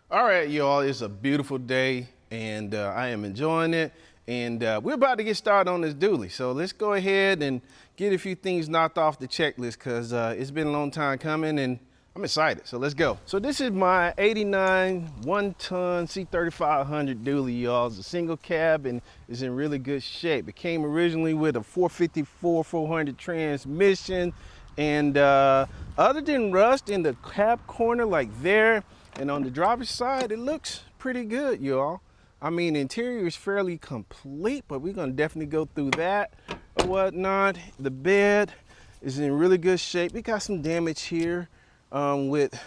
All right, y'all, it's a beautiful day and I am enjoying it. And we're about to get started on this dually. So let's go ahead and get a few things knocked off the checklist because it's been a long time coming and I'm excited. So let's go. So this is my 89 1-ton C3500 dually, y'all. It's a single cab and is in really good shape. It came originally with a 454 400 transmission. And other than rust in the cab corner like there, and on the driver's side, it looks pretty good, y'all. I mean, the interior is fairly complete, but we're gonna definitely go through that or whatnot. The bed is in really good shape. We got some damage here with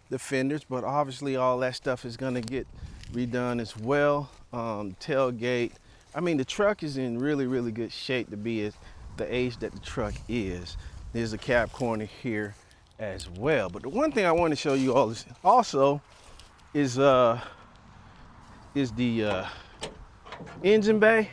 the fenders, but obviously all that stuff is gonna get redone as well. Tailgate. I mean, the truck is in really, really good shape to be at the age that the truck is. There's a cab corner here as well. But the one thing I want to show you all is also is the engine bay.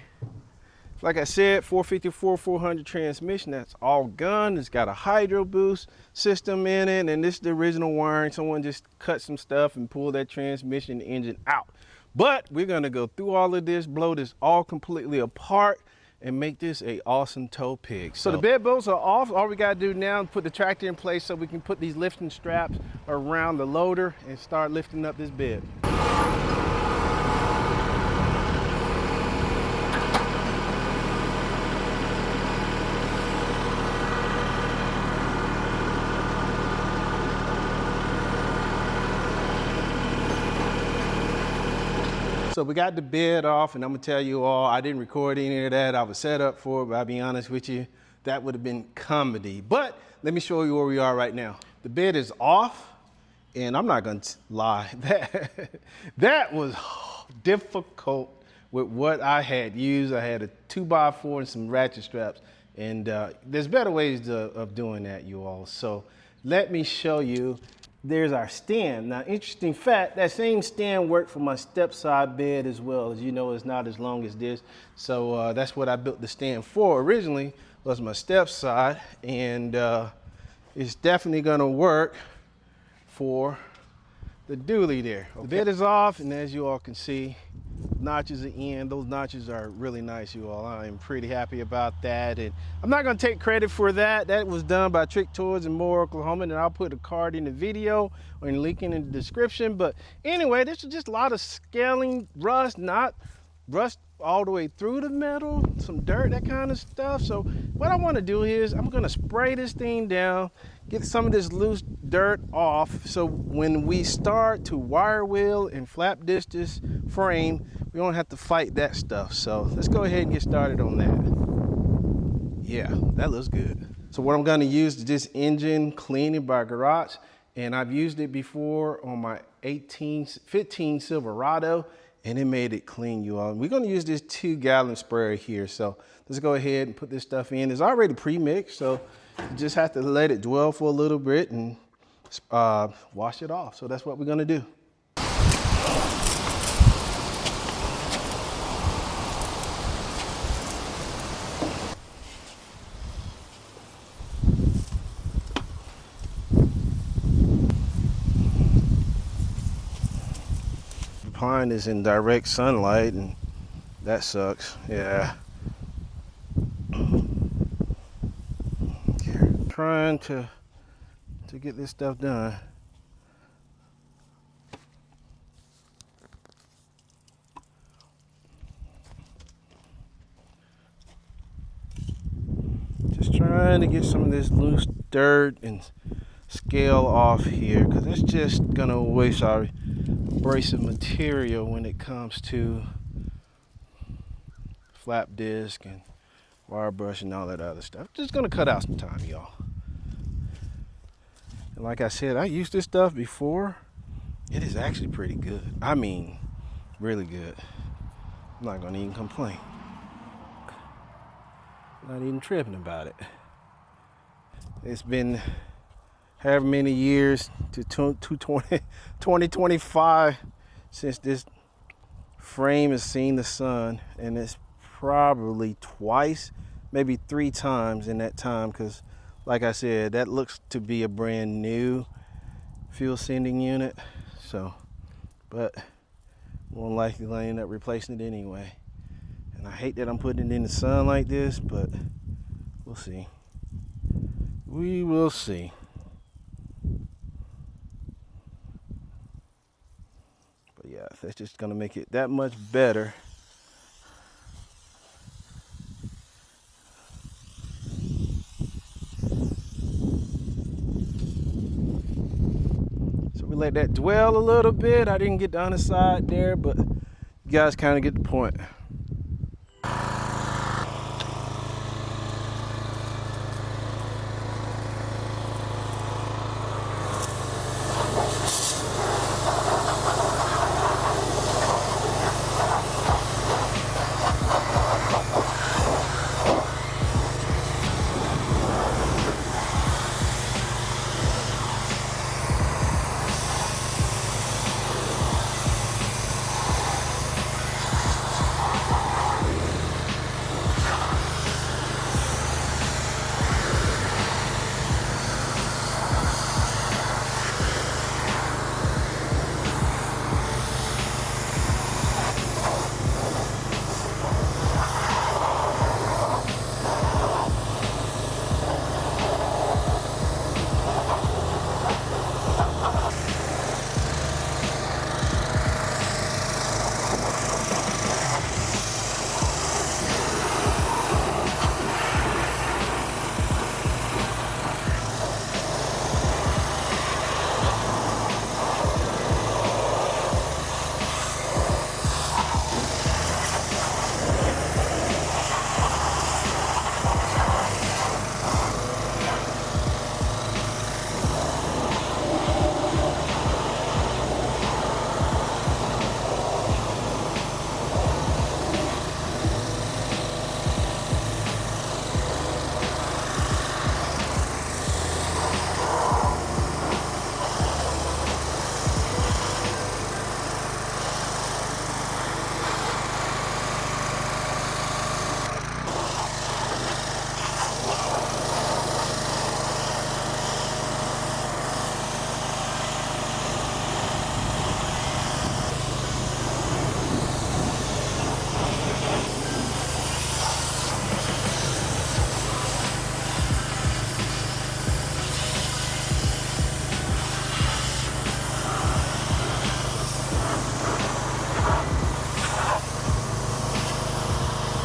Like I said, 454 400 transmission. That's all gun. It's got a hydro boost system in it, and this is the original wiring. Someone just cut some stuff and pulled that transmission engine out. But we're gonna go through all of this, blow this all completely apart, and make this a awesome tow pig. So the bed bolts are off. All we gotta do now is put the tractor in place so we can put these lifting straps around the loader and start lifting up this bed. So we got the bed off, and I'm gonna tell you all, I didn't record any of that. I was set up for it, but I'll be honest with you, that would have been comedy. But let me show you where we are right now. The bed is off, and I'm not gonna lie, that was difficult with what I had used. I had a 2x4 and some ratchet straps, and there's better ways of doing that, you all. So let me show you. There's our stand. Now, interesting fact, that same stand worked for my step side bed as well. As you know, it's not as long as this. So that's what I built the stand for. Originally was my step side, and it's definitely gonna work for the dually there. Okay. The bed is off, and as you all can see, notches are in. Those notches are really nice, you all. I am pretty happy about that. And I'm not gonna take credit for that. That was done by Trick Toys in Moore, Oklahoma, and I'll put a card in the video or in link in the description. But anyway, this is just a lot of scaling, rust, not rust all the way through the metal, some dirt, that kind of stuff. So what I wanna do is I'm gonna spray this thing down, get some of this loose dirt off, so when we start to wire wheel and flap disc this frame, we don't have to fight that stuff. So let's go ahead and get started on that. Yeah, that looks good. So what I'm gonna use is this engine cleaning by Garage, and I've used it before on my 15 Silverado, and it made it clean, you all. We're gonna use this 2-gallon sprayer here. So let's go ahead and put this stuff in. It's already pre-mixed, so you just have to let it dwell for a little bit and wash it off. So that's what we're gonna do. Pine is in direct sunlight, and that sucks. Yeah. Okay. Trying to get this stuff done. Just trying to get some of this loose dirt and scale off here, because it's just gonna waste our abrasive material when it comes to flap disc and wire brush and all that other stuff. Just gonna cut out some time, y'all. And like I said, I used this stuff before. It is actually pretty good. I mean, really good. I'm not gonna even complain. Not even tripping about it. It's been however many years to 2025 since this frame has seen the sun, and it's probably twice, maybe 3 times in that time, because like I said, that looks to be a brand new fuel sending unit. So but more than likely gonna end up replacing it anyway. And I hate that I'm putting it in the sun like this, but we'll see. We will see. But yeah, that's just gonna make it that much better. So we let that dwell a little bit. I didn't get the underside there, but you guys kind of get the point.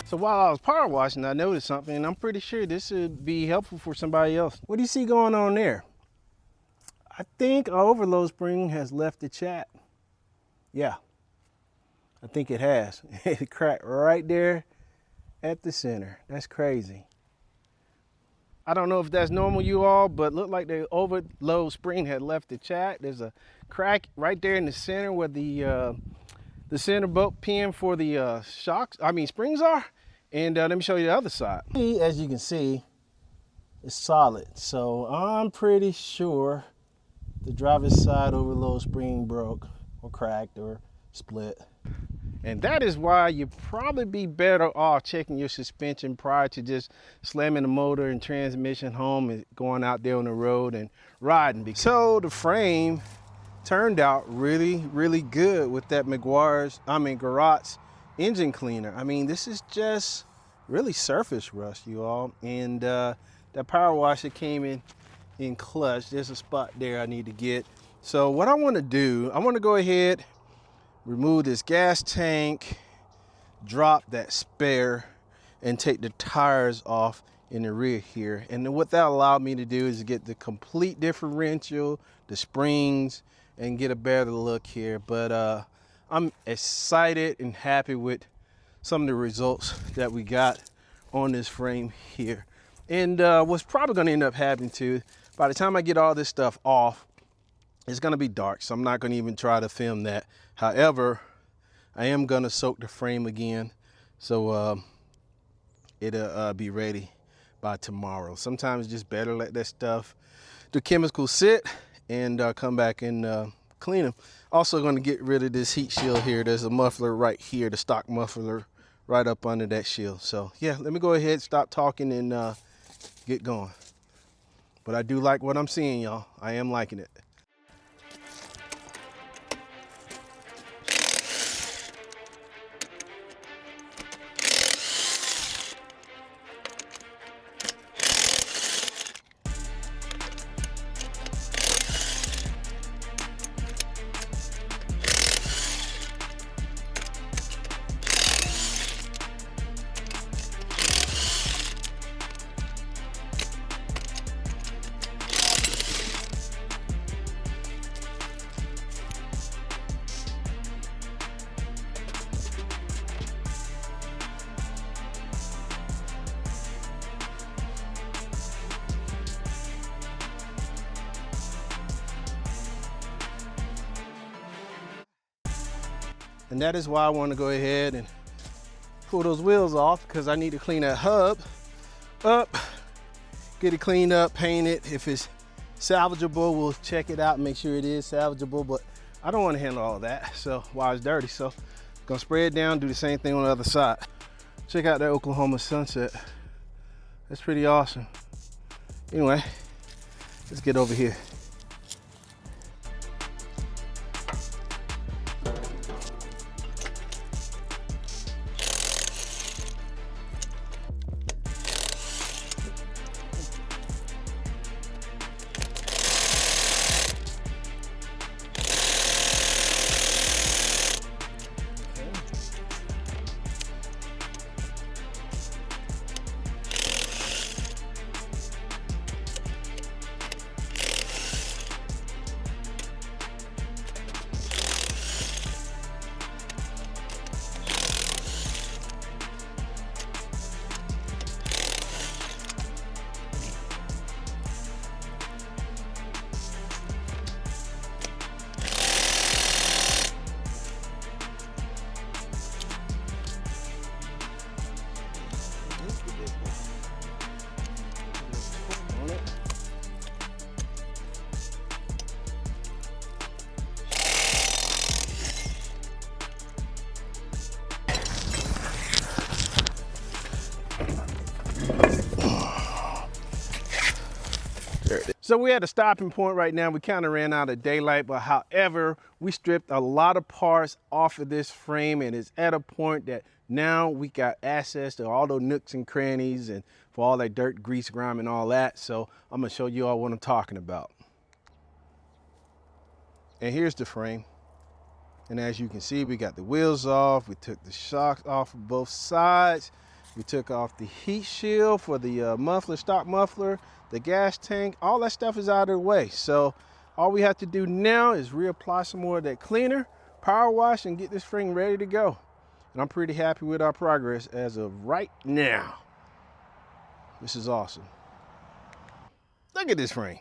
So while I was power washing, I noticed something, and I'm pretty sure this would be helpful for somebody else. What do you see going on there? I think our overload spring has left the chat. Yeah, I think it has. It cracked right there at the center. That's crazy. I don't know if that's normal, you all, but looked like the overload spring had left the chat. There's a crack right there in the center where the center bolt pin for the springs are. And let me show you the other side. As you can see, it's solid. So I'm pretty sure the driver's side overload spring broke or cracked or split. And that is why you'd probably be better off checking your suspension prior to just slamming the motor and transmission home and going out there on the road and riding. So the frame turned out really, really good with that Garot's engine cleaner. I mean, this is just really surface rust, you all. And that power washer came in clutch. There's a spot there I need to get. So what I want to do, I want to go ahead, remove this gas tank, drop that spare, and take the tires off in the rear here. And then what that allowed me to do is get the complete differential, the springs, and get a better look here. But I'm excited and happy with some of the results that we got on this frame here. And what's probably gonna end up happening too, by the time I get all this stuff off, it's gonna be dark, so I'm not gonna even try to film that. However, I am gonna soak the frame again, so it'll be ready by tomorrow. Sometimes it's just better let that stuff, the chemicals sit, and come back and clean them. Also gonna get rid of this heat shield here. There's a muffler right here, the stock muffler right up under that shield. So yeah, let me go ahead, stop talking, and get going. But I do like what I'm seeing, y'all. I am liking it. And that is why I want to go ahead and pull those wheels off, because I need to clean that hub up, get it cleaned up, paint it. If it's salvageable, we'll check it out and make sure it is salvageable, but I don't want to handle all of that so while it's dirty. So I'm gonna spray it down, do the same thing on the other side. Check out that Oklahoma sunset. That's pretty awesome. Anyway, let's get over here. So we're at a stopping point right now. We kind of ran out of daylight, but however, we stripped a lot of parts off of this frame, and it's at a point that now we got access to all those nooks and crannies and for all that dirt, grease, grime, and all that. So I'm gonna show you all what I'm talking about. And here's the frame. And as you can see, we got the wheels off. We took the shocks off of both sides. We took off the heat shield for the muffler, stock muffler, the gas tank. All that stuff is out of the way. So all we have to do now is reapply some more of that cleaner, power wash, and get this frame ready to go. And I'm pretty happy with our progress as of right now. This is awesome. Look at this frame.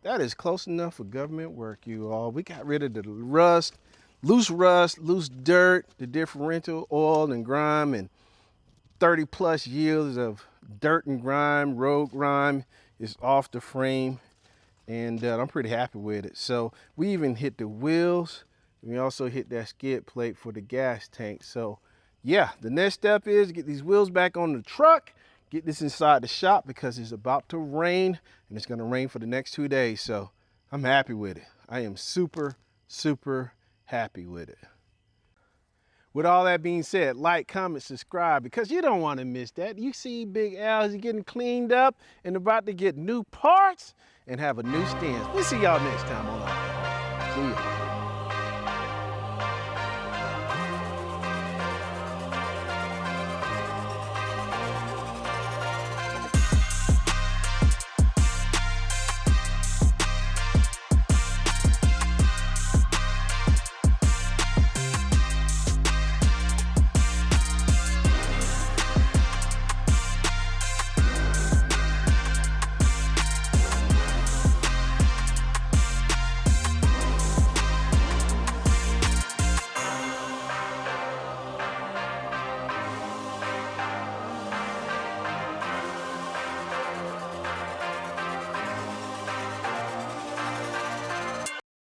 That is close enough for government work, you all. We got rid of the rust, loose dirt, the differential oil and grime, and 30 plus years of dirt and grime, road grime is off the frame, and I'm pretty happy with it. So we even hit the wheels. We also hit that skid plate for the gas tank. So yeah, the next step is get these wheels back on the truck, get this inside the shop because it's about to rain, and it's gonna rain for the next 2 days. So I'm happy with it. I am super, super happy with it. With all that being said, like, comment, subscribe, because you don't want to miss that. You see Big Al's getting cleaned up and about to get new parts and have a new stance. We'll see y'all next time on our. See ya.